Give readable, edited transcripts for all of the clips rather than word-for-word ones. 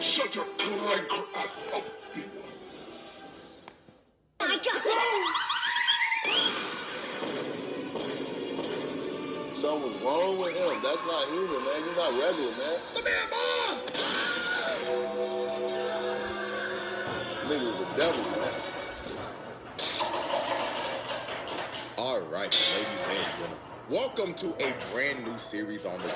Shut your clank ass up, people. I got this! Something's wrong with him. That's not human, man. He's not regular, man. Come here, Mom! Nigga's a devil, man. Alright, ladies and gentlemen, welcome to a brand new series on the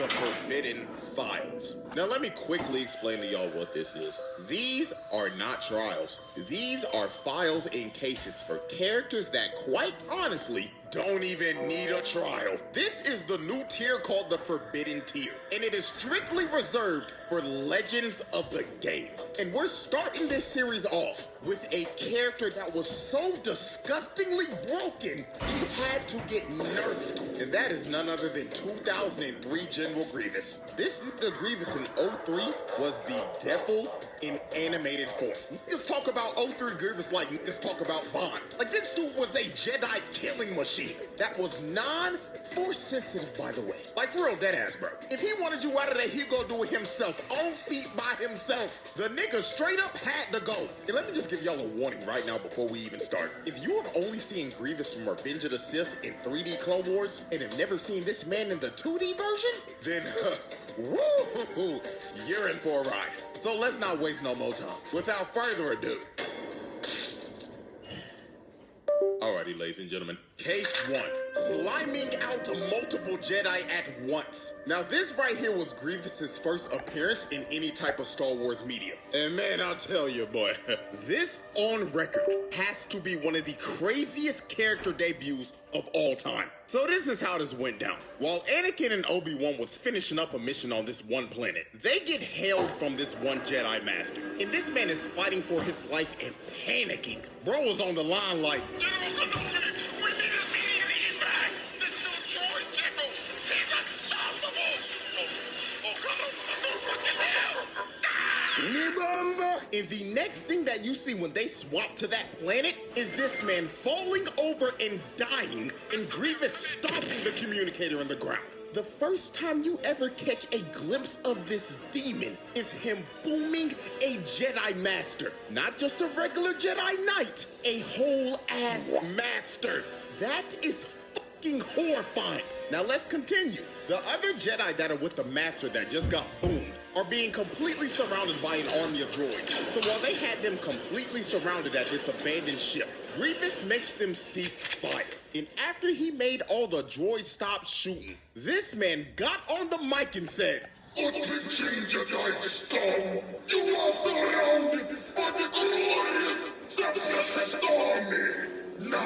Forbidden Files. Now let me quickly explain to y'all what this is. These are not trials. These are files in cases for characters that quite honestly don't even need a trial. This is the new tier called the Forbidden Tier, and it is strictly reserved for legends of the game. And we're starting this series off with a character that was so disgustingly broken, he had to get nerfed. And that is none other than 2003 General Grievous. This nigga Grievous in 03 was the devil in animated form. Niggas talk about 03 Grievous like niggas talk about Vaughn. Like, this dude was a Jedi killing machine that was non-force sensitive, by the way. Like, for real, deadass, bro. If he wanted you out of there, he'd go do it himself, on feet by himself. The nigga straight up had to go. And let me just give y'all a warning right now before we even start. If you have only seen Grievous from Revenge of the Sith in 3D Clone Wars and have never seen this man in the 2D version, then, woo, you're in for a ride. So let's not waste no more time. Without further ado. Alrighty, ladies and gentlemen. Case 1. Sliming out multiple Jedi at once. Now, this right here was Grievous's first appearance in any type of Star Wars media. And man, I'll tell you, boy, this on record has to be one of the craziest character debuts of all time. So this is how this went down. While Anakin and Obi-Wan was finishing up a mission on this one planet, they get hailed from this one Jedi Master. And this man is fighting for his life and panicking. Bro was on the line like, General Kenobi, we need immediate evac. This new droid general, he's unstoppable. Oh, what the hell? And the next thing that you see when they swap to that planet is this man falling over and dying, and Grievous stopping the communicator in the ground. The first time you ever catch a glimpse of this demon is him booming a Jedi Master. Not just a regular Jedi Knight, a whole-ass Master. That is fucking horrifying. Now let's continue. The other Jedi that are with the Master that just got boomed are being completely surrounded by an army of droids. So while they had them completely surrounded at this abandoned ship, Grievous makes them cease fire. And after he made all the droids stop shooting, this man got on the mic and said, Attention, Jedi Storm! You are surrounded by the glorious Separatist army! Now,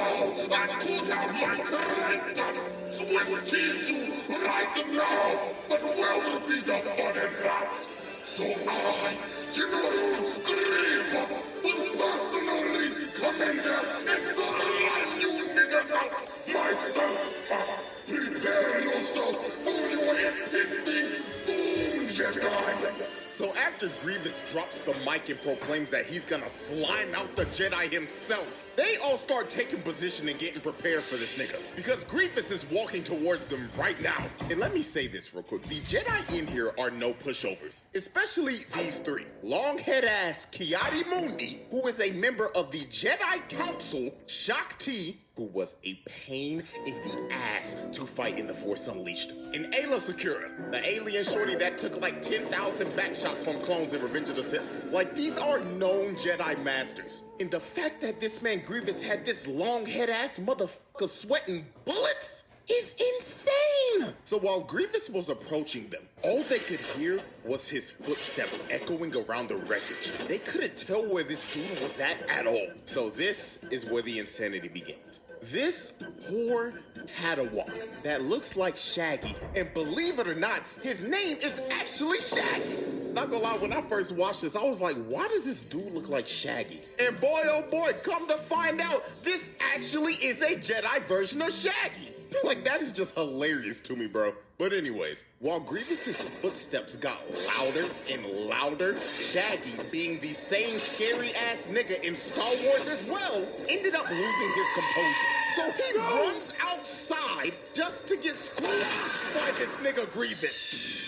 I could have my character swift tease you right now, but where will be the fun in that? So I, General Grievous, will personally come in there and fire you niggas out myself. Prepare yourself for your impending doom, Jedi. So after Grievous drops the mic and proclaims that he's gonna slime out the Jedi himself, they all start taking position and getting prepared for this nigga. Because Grievous is walking towards them right now. And let me say this real quick. The Jedi in here are no pushovers. Especially these three. Long-head ass Kiadi Mundi, who is a member of the Jedi Council, Shakti, who was a pain in the ass to fight in the Force Unleashed, and Ayla Secura, the alien shorty that took like 10,000 backshots from clones in Revenge of the Sith. Like, these are known Jedi Masters. And the fact that this man Grievous had this long head ass motherfucker sweating bullets is insane! So while Grievous was approaching them, all they could hear was his footsteps echoing around the wreckage. They couldn't tell where this dude was at all. So this is where the insanity begins. This poor Padawan that looks like Shaggy, and believe it or not, his name is actually Shaggy. Not gonna lie, when I first watched this, I was like, why does this dude look like Shaggy? And boy, oh boy, come to find out, this actually is a Jedi version of Shaggy. Like, that is just hilarious to me, bro. But anyways, while Grievous's footsteps got louder and louder, Shaggy, being the same scary-ass nigga in Star Wars as well, ended up losing his composure. So he runs outside just to get squashed by this nigga Grievous.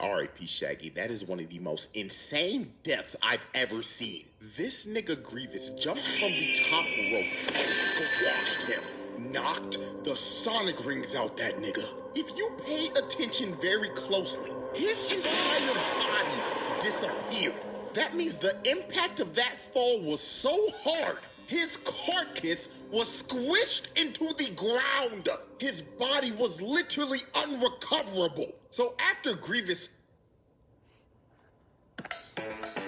R.I.P. Shaggy, that is one of the most insane deaths I've ever seen. This nigga Grievous jumped from the top rope and squashed him. Knocked the sonic rings out that nigga. If you pay attention very closely, his entire body disappeared. That means the impact of that fall was so hard, his carcass was squished into the ground. His body was literally unrecoverable. So after Grievous...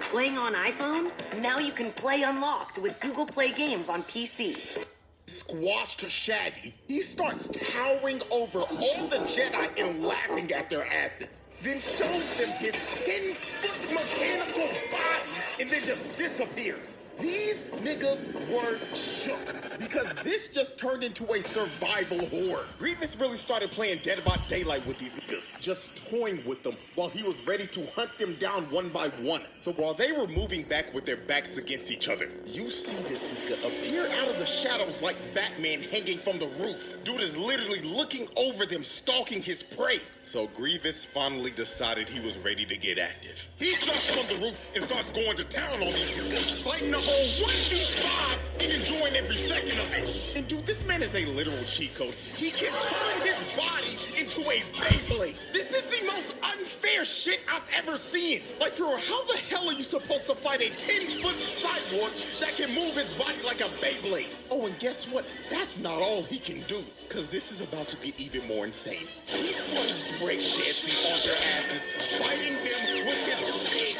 Playing on iPhone? Now you can play Unlocked with Google Play Games on PC. Squashed Shaggy, he starts towering over all the Jedi and laughing at their asses. Then shows them his 10-foot mechanical body and then just disappears. These niggas were shook because this just turned into a survival horror. Grievous really started playing Dead by Daylight with these niggas, just toying with them while he was ready to hunt them down one by one. So while they were moving back with their backs against each other, you see this nigga appear out of the shadows like Batman hanging from the roof. Dude is literally looking over them, stalking his prey. So Grievous finally decided he was ready to get active. He jumps from the roof and starts going to town on these niggas, fighting the whole 1v5 and enjoying every second of it. And dude, this man is a literal cheat code. He can turn his body into a Beyblade. This is the most unfair shit I've ever seen. Like, for real, how the hell are you supposed to fight a 10-foot cyborg that can move his body like a Beyblade? Oh, and guess what? That's not all he can do, because this is about to get even more insane. He started breakdancing on their asses, fighting them with his feet.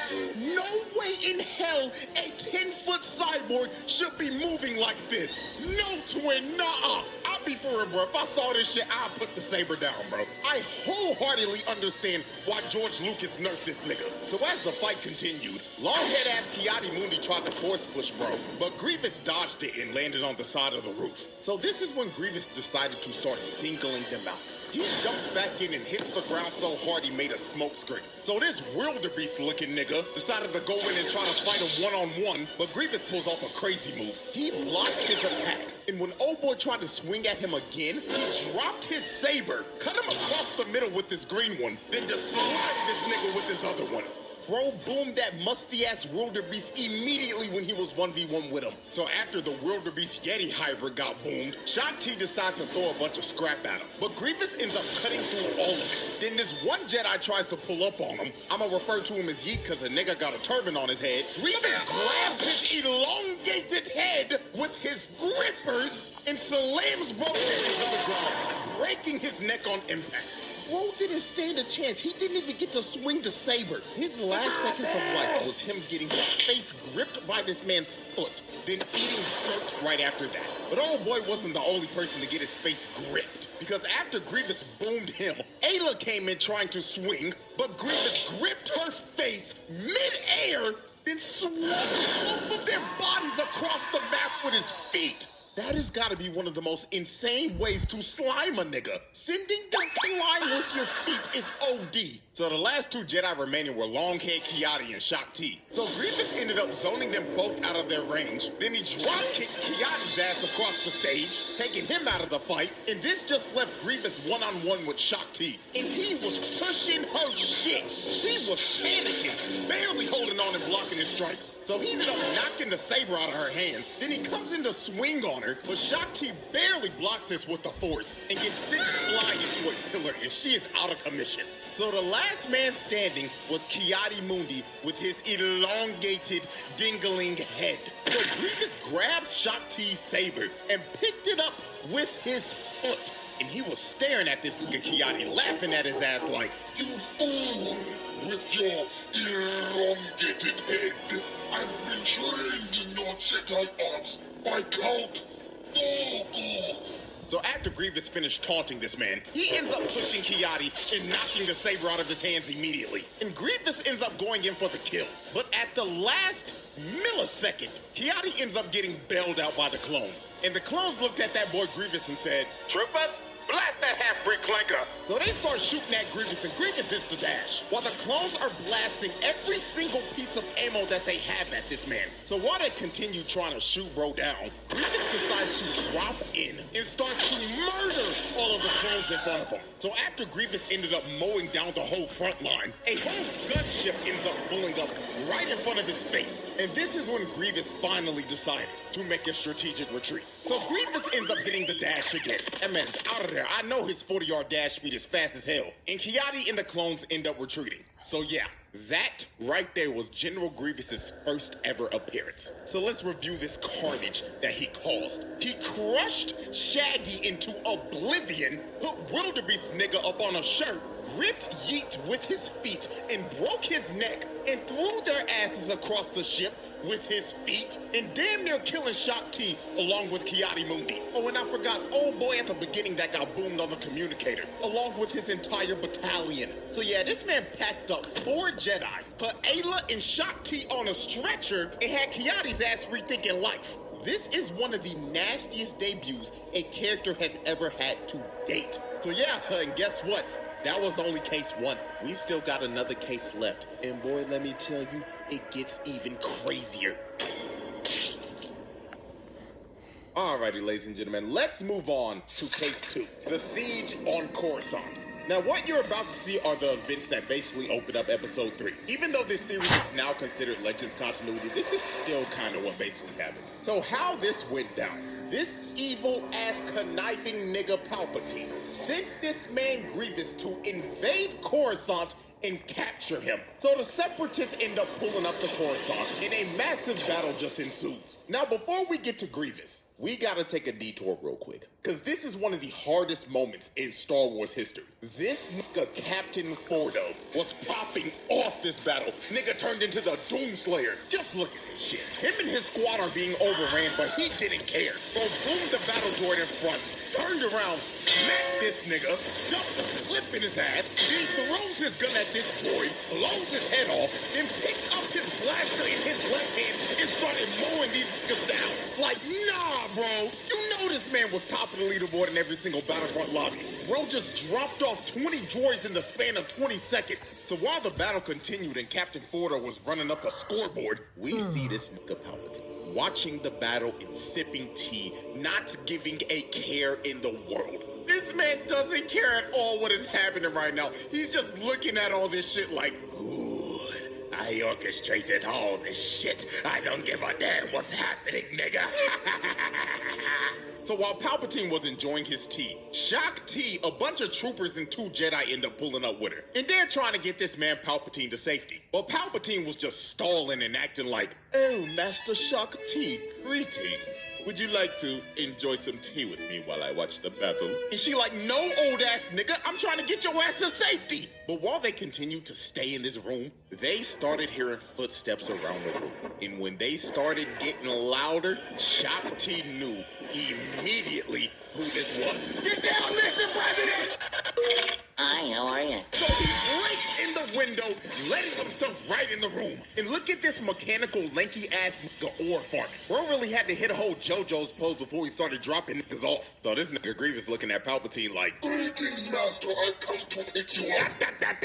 No way in hell a 10-foot cyborg should be moving like this. No, twin, nuh-uh. I'll be for real, bro. If I saw this shit, I'd put the saber down, bro. I wholeheartedly understand why George Lucas nerfed this nigga. So as the fight continued, long-head-ass Ki-Adi-Mundi tried to force push, bro, but Grievous dodged it and landed on the side of the roof. So this is when Grievous decided to start singling them out. He jumps back in and hits the ground so hard he made a smoke screen. So this wildebeest-looking nigga decided to go in and try to fight him one-on-one, but Grievous pulls off a crazy move. He blocks his attack, and when old boy tried to swing at him again, he dropped his saber, cut him across the middle with his green one, then just slapped this nigga with his other one. Bro boomed that musty-ass wildebeest immediately when he was 1v1 with him. So after the wildebeest Yeti hybrid got boomed, Shang-Chi decides to throw a bunch of scrap at him. But Grievous ends up cutting through all of it. Then this one Jedi tries to pull up on him. I'ma refer to him as Yeet because the nigga got a turban on his head. Grievous grabs his elongated head with his grippers and slams both into the ground, breaking his neck on impact. Bro didn't stand a chance. He didn't even get to swing the saber. His last seconds of life was him getting his face gripped by this man's foot, then eating dirt right after that. But old boy wasn't the only person to get his face gripped, because after Grievous boomed him, Ayla came in trying to swing, but Grievous gripped her face mid-air, then swung both of their bodies across the map with his feet. That has got to be one of the most insane ways to slime a nigga. Sending them flying with your feet is OD. So the last two Jedi remaining were Longhead Ki-Adi and Shakti. So Grievous ended up zoning them both out of their range. Then he drop kicks Ki-Adi's ass across the stage, taking him out of the fight. And this just left Grievous one-on-one with Shakti. And he was pushing her shit. She was panicking, barely holding on and blocking his strikes. So he ended up knocking the saber out of her hands. Then he comes in to swing on her, but Shakti barely blocks this with the force and gets sent flying into a pillar, and she is out of commission. So the last man standing was Ki-Adi-Mundi with his elongated, dingling head. So Grievous grabbed Shakti's saber and picked it up with his foot. And he was staring at this nigga Ki-Adi, laughing at his ass like, You fool! With your elongated head, I've been trained in your Jedi arts by Count Dooku. So after Grievous finished taunting this man, he ends up pushing Ki-Adi and knocking the saber out of his hands immediately. And Grievous ends up going in for the kill. But at the last millisecond, Ki-Adi ends up getting bailed out by the clones. And the clones looked at that boy Grievous and said, "Troopers, blast that half-breed clanker." So they start shooting at Grievous, and Grievous hits the dash, while the clones are blasting every single piece of ammo that they have at this man. So while they continue trying to shoot bro down, Grievous decides to drop in and starts to murder all of the clones in front of him. So after Grievous ended up mowing down the whole front line, a whole gunship ends up pulling up right in front of his face. And this is when Grievous finally decided to make a strategic retreat. So Grievous ends up hitting the dash again. That man's out of there. I know his 40-yard dash speed is fast as hell. And Kiadi and the clones end up retreating. So yeah, that right there was General Grievous's first ever appearance. So let's review this carnage that he caused. He crushed Shaggy into oblivion, put Wildebeest nigga up on a shirt, gripped Yeet with his feet, and broke his neck, and threw their asses across the ship with his feet, and damn near killing Shock T along with Kiadi Mundi. Oh, and I forgot old boy at the beginning that got boomed on the communicator, along with his entire battalion. So yeah, this man packed up 4 Jedi, put Ayla and Shock T on a stretcher, and had Kiadi's ass rethinking life. This is one of the nastiest debuts a character has ever had to date. So yeah, and guess what? That was only case 1. We still got another case left. And boy, let me tell you, it gets even crazier. Alrighty, ladies and gentlemen, let's move on to case 2. The Siege on Coruscant. Now, what you're about to see are the events that basically open up episode 3. Even though this series is now considered Legends continuity, this is still kind of what basically happened. So how this went down. This evil-ass conniving nigga Palpatine sent this man Grievous to invade Coruscant and capture him. So the Separatists end up pulling up to Coruscant, and a massive battle just ensues. Now, before we get to Grievous, we gotta take a detour real quick, because this is one of the hardest moments in Star Wars history. This nigga Captain Fordo was popping off this battle. Nigga turned into the Doomslayer. Just look at this shit. Him and his squad are being overran, but he didn't care. Bro boomed the battle droid in front, turned around, smacked this nigga, dumped the clip in his ass, then throws his gun at this droid, blows his head off, then picked up his blaster in his left hand and started mowing these niggas down. Like, nah, bro. You know this man was top of the leaderboard in every single Battlefront lobby. Bro just dropped off 20 droids in the span of 20 seconds. So while the battle continued and Captain Fordo was running up the scoreboard, we see this nigga Palpatine watching the battle and sipping tea, not giving a care in the world. This man doesn't care at all what is happening right now. He's just looking at all this shit like, good, I orchestrated all this shit. I don't give a damn what's happening, nigga. So while Palpatine was enjoying his tea, Shock T, a bunch of troopers and 2 Jedi end up pulling up with her. And they're trying to get this man Palpatine to safety. But Palpatine was just stalling and acting like, oh, Master Shock T, greetings. Would you like to enjoy some tea with me while I watch the battle? And she like, no, old ass nigga, I'm trying to get your ass to safety. But while they continued to stay in this room, they started hearing footsteps around the room. And when they started getting louder, Shock T knew immediately who this was. Get down, Mr. President! Hi, how are you? So he breaks in the window, letting himself right in the room. And look at this mechanical, lanky-ass nigga ore farming. Bro really had to hit a whole JoJo's pose before he started dropping niggas off. So this nigga Grievous looking at Palpatine like, Greetings, Master. I've come to pick you up.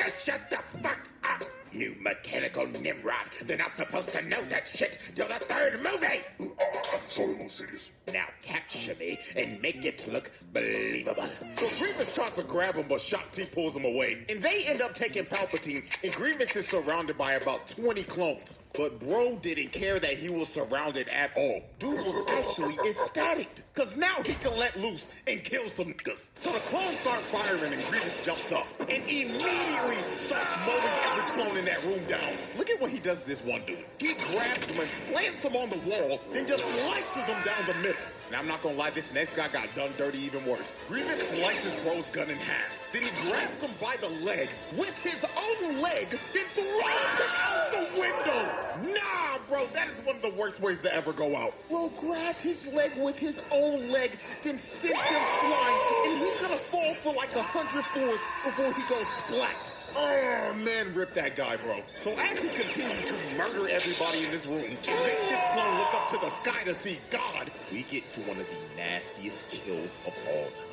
Shut the fuck up, you mechanical Nimrod. They're not supposed to know that shit till the 3rd movie. I'm sorry, Lucius. Now capture me and make it look believable. So Grievous tries to grab him, but Shock T pulls him away. And they end up taking Palpatine, and Grievous is surrounded by about 20 clones. But bro didn't care that he was surrounded at all. Dude was actually ecstatic, cause now he can let loose and kill some niggas. So the clones start firing and Grievous jumps up and immediately starts mowing every clone in that room down. Look at what he does to this one dude. He grabs him and plants him on the wall, then just slices him down the middle. And I'm not gonna lie, this next guy got done dirty even worse. Grievous slices bro's gun in half. Then he grabs him by the leg with his own leg, then throws him out the window. Nah, bro, that is one of the worst ways to ever go out. Bro grabbed his leg with his own leg, then sent him flying, and he's gonna fall for like 100 fours before he goes splat. Oh, man, rip that guy, bro. So as he continued to murder everybody in this room, make this clone look up to the sky to see God, we get to one of the nastiest kills of all time.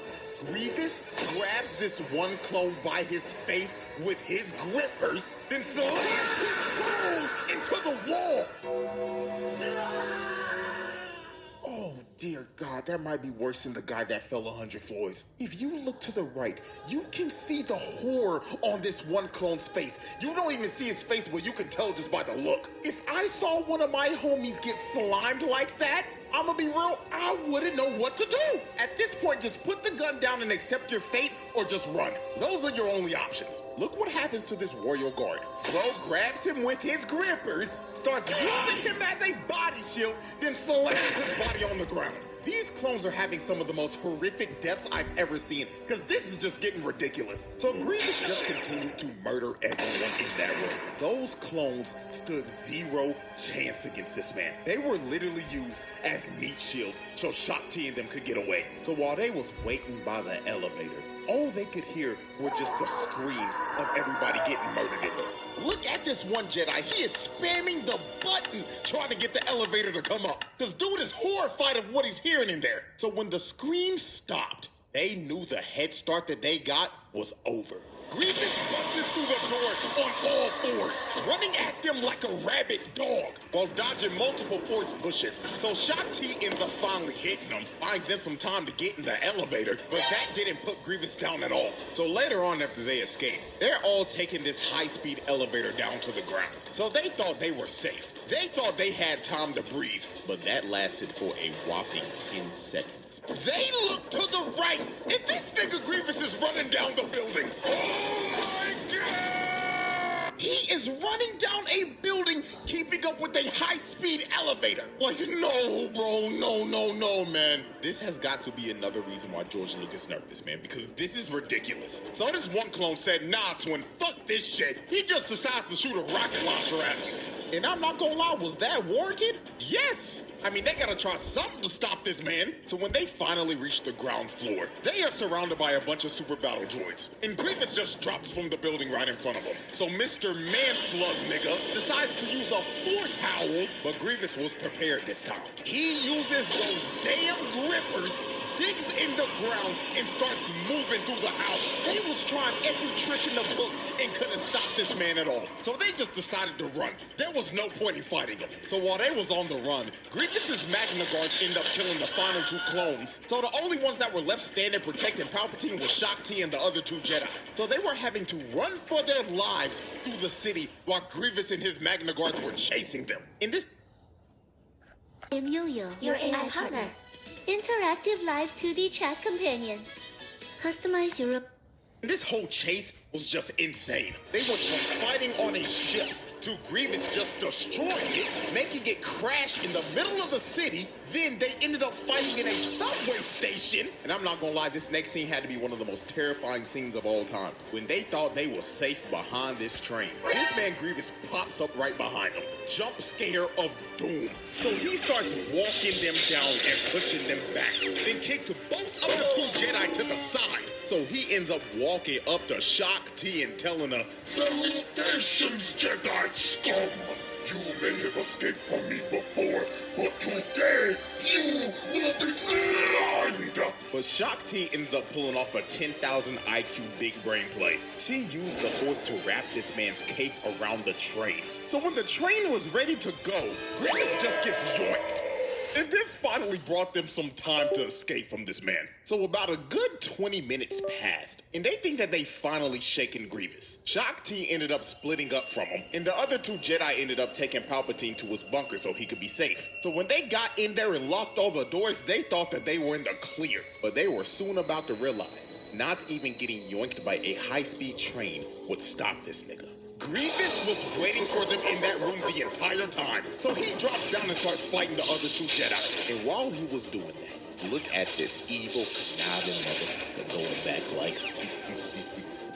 Grievous grabs this one clone by his face with his grippers, then slams his skull into the wall. Oh, Dear God, that might be worse than the guy that fell 100 floors. If you look to the right, you can see the horror on this one clone's face. You don't even see his face, but you can tell just by the look. If I saw one of my homies get slimed like that, I'ma be real, I wouldn't know what to do. At this point, just put the gun down and accept your fate, or just run. Those are your only options. Look what happens to this royal guard. Bro grabs him with his grippers, starts using him as a body shield, then slams his body on the ground. These clones are having some of the most horrific deaths I've ever seen, because this is just getting ridiculous. So Grievous just continued to murder everyone in that room. Those clones stood zero chance against this man. They were literally used as meat shields so Shakti and them could get away. So while they was waiting by the elevator, all they could hear were just the screams of everybody getting murdered in there. Look at this one Jedi. He is spamming the button trying to get the elevator to come up. Because dude is horrified of what he's hearing in there. So when the screams stopped, they knew the head start that they got was over. Grievous busts through the door on all fours, running at them like a rabid dog, while dodging multiple force pushes. So Shakti ends up finally hitting them, buying them some time to get in the elevator, but that didn't put Grievous down at all. So later on after they escape, they're all taking this high-speed elevator down to the ground. So they thought they were safe. They thought they had time to breathe, but that lasted for a whopping 10 seconds. They look to the right, and this nigga Grievous is running down the building. Oh my God! He is running down a building, keeping up with a high-speed elevator. Like, no, bro, no, man. This has got to be another reason why George Lucas nerfed this, man, because this is ridiculous. So this one clone said, nah, twin, fuck this shit. He just decides to shoot a rocket launcher at him. And I'm not gonna lie, was that warranted? Yes! I mean, they gotta try something to stop this man. So when they finally reach the ground floor, they are surrounded by a bunch of super battle droids. And Grievous just drops from the building right in front of them. So Mr. Man-Slug nigga decides to use a force howl, but Grievous was prepared this time. He uses those damn grippers, digs in the ground, and starts moving through the house. They was trying every trick in the book and couldn't stop this man at all. So they just decided to run. There was no point in fighting him. So while they was on the run, Grievous's Magna Guards end up killing the final two clones. So the only ones that were left standing protecting Palpatine was Shakti and the other two Jedi. So they were having to run for their lives through the city while Grievous and his Magna Guards were chasing them. In this... I'm Yo-Yo, your AI partner. Interactive live 2D chat companion. Customize your... This whole chase was just insane. They went from fighting on a ship to Grievous just destroying it, making it crash in the middle of the city. Then they ended up fighting in a subway station. And I'm not gonna lie, this next scene had to be one of the most terrifying scenes of all time. When they thought they were safe behind this train, this man Grievous pops up right behind them. Jump scare of doom. So he starts walking them down and pushing them back. Then kicks both of the two Jedi to the side. So he ends up walking up to Shakti and telling her, Salutations, Jedi scum! You may have escaped from me before, but today you will be slimed! But Shakti ends up pulling off a 10,000 IQ big brain play. She used the Force to wrap this man's cape around the train. So when the train was ready to go, Grievous just gets yoinked. And this finally brought them some time to escape from this man. So about a good 20 minutes passed, and they think that they finally shaken Grievous. Shakti ended up splitting up from him, and the other two Jedi ended up taking Palpatine to his bunker so he could be safe. So when they got in there and locked all the doors, they thought that they were in the clear. But they were soon about to realize, not even getting yoinked by a high-speed train would stop this nigga. Grievous was waiting for them in that room the entire time. So he drops down and starts fighting the other two Jedi. And while he was doing that, look at this evil, conniving motherfucker going back like,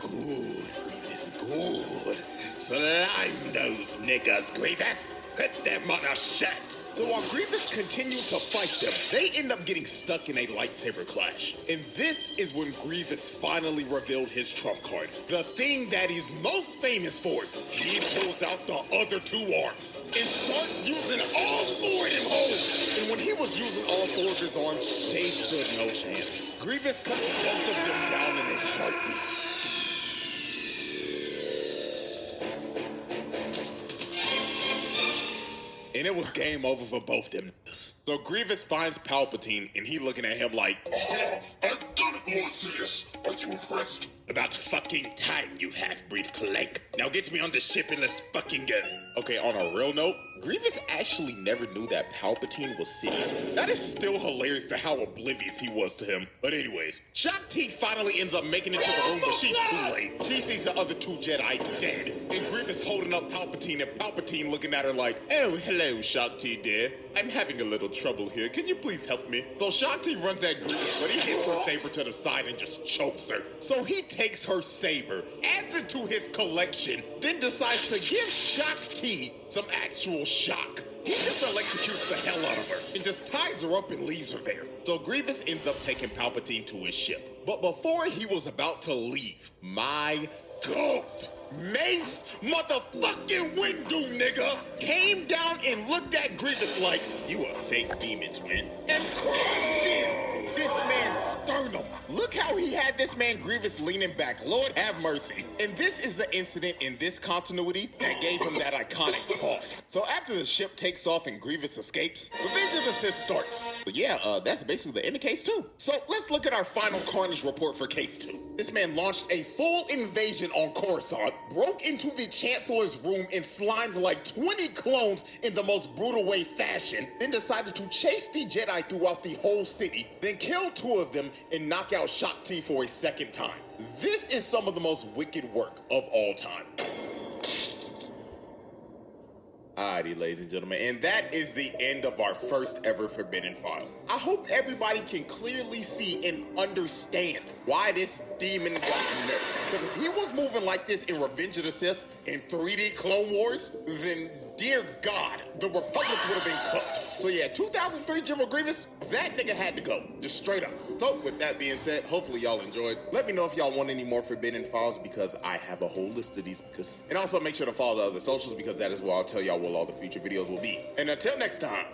good, Grievous, good. Slime those niggas, Grievous. Put them on a shit. So while Grievous continued to fight them, they end up getting stuck in a lightsaber clash. And this is when Grievous finally revealed his trump card. The thing that he's most famous for. He pulls out the other two arms and starts using all four of them holes. And when he was using all four of his arms, they stood no chance. Grievous cuts both of them down in a heartbeat. And it was game over for both them. So Grievous finds Palpatine, and he looking at him like, Aha! I've done it, Lord Sidious. Are you impressed? about fucking time, you half-breed clank. Now get me on the ship and let's fucking go. Okay, on a real note, Grievous actually never knew that Palpatine was Sidious. That is still hilarious to how oblivious he was to him. But anyways, Shakti finally ends up making it to the room, but she's too late. She sees the other two Jedi dead, and Grievous holding up Palpatine, and Palpatine looking at her like, oh, hello, Shakti dear. I'm having a little trouble here. Can you please help me? So Shakti runs at Grievous, but he hits her saber to the side and just chokes her. So he takes her saber, adds it to his collection, then decides to give Shakti some actual shock. He just electrocutes the hell out of her and just ties her up and leaves her there. So Grievous ends up taking Palpatine to his ship. But before he was about to leave, my goat, Mace motherfucking Windu nigga, came down and looked at Grievous like, you a fake demon, man, and crushes this man's sternum. Look how he had this man Grievous leaning back. Lord have mercy. And this is the incident in this continuity that gave him that iconic cough. So after the ship takes off and Grievous escapes, Revenge of the Sith starts. But yeah, that's basically the end of Case 2. So let's look at our final Carnage report for Case 2. This man launched a full invasion on Coruscant, broke into the Chancellor's room and slimed like 20 clones in the most brutal way fashion, then decided to chase the Jedi throughout the whole city, then kill 2 of them and knock out Shakti for a second time. This is some of the most wicked work of all time. Alrighty, ladies and gentlemen, and that is the end of our first ever Forbidden File. I hope everybody can clearly see and understand why this demon got nerfed. Because if he was moving like this in Revenge of the Sith in 3D Clone Wars, then dear God, the Republic would have been cooked. So yeah, 2003 General Grievous, that nigga had to go, just straight up. So with that being said, hopefully y'all enjoyed. Let me know if y'all want any more Forbidden Files because I have a whole list of these. And also make sure to follow the other socials because that is where I'll tell y'all what all the future videos will be. And until next time.